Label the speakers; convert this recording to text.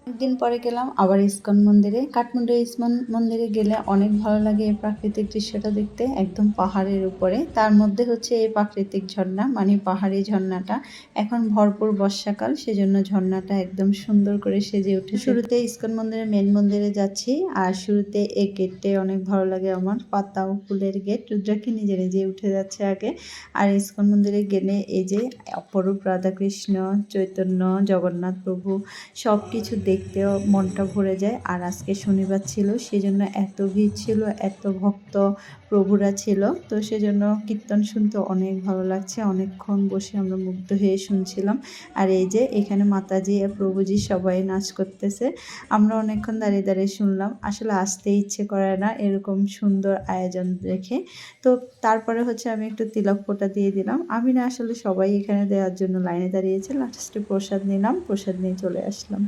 Speaker 1: একদিন পরে গেলাম আবার ইসকন মন্দিরে। কাঠমান্ডু ইসকন মন্দিরে গেলে অনেক ভালো লাগে এই প্রাকৃতিক দৃশ্যটা দেখতে, একদম পাহাড়ের উপরে। তার মধ্যে হচ্ছে এই প্রাকৃতিক ঝর্ণা, মানে পাহাড়ি ঝর্ণাটা। এখন ভরপুর বর্ষাকাল, সেজন্য ঝর্ণাটা একদম সুন্দর করে সেজে উঠেছে। শুরুতে ইসকন মন্দিরে, মেন মন্দিরে যাচ্ছি। আর শুরুতে এই গেটটাই অনেক ভালো লাগে আমার, পাতা ও ফুলের গেট। রুদ্রাক্ষী নিজে নিজে উঠে যাচ্ছে আগে। আর ইসকন মন্দিরে গেলে এই যে অপরূপ রাধাকৃষ্ণ, চৈতন্য, জগন্নাথ প্রভু সব কিছু দেখতেও মনটা ভরে যায়। আর আজকে শনিবার ছিল, সেজন্য এত ভিড় ছিল, এত ভক্ত প্রভুরা ছিল। তো সেজন্য কীর্তন শুনতে অনেক ভালো লাগছে। অনেকক্ষণ বসে আমরা মুগ্ধ হয়ে শুনছিলাম। আর এই যে এখানে মাতাজি আর প্রভুজি সবাই নাচ করতেছে। আমরা অনেকক্ষণ দাঁড়িয়ে দাঁড়িয়ে শুনলাম। আসলে আসতে ইচ্ছে করে না এরকম সুন্দর আয়োজন দেখে। তো তারপরে হচ্ছে আমি একটু তিলক ফোঁটা দিয়ে দিলাম। আমি না, আসলে সবাই এখানে দেওয়ার জন্য লাইনে দাঁড়িয়েছে। লাস্টে প্রসাদ নিলাম, প্রসাদ নিয়ে চলে আসলাম।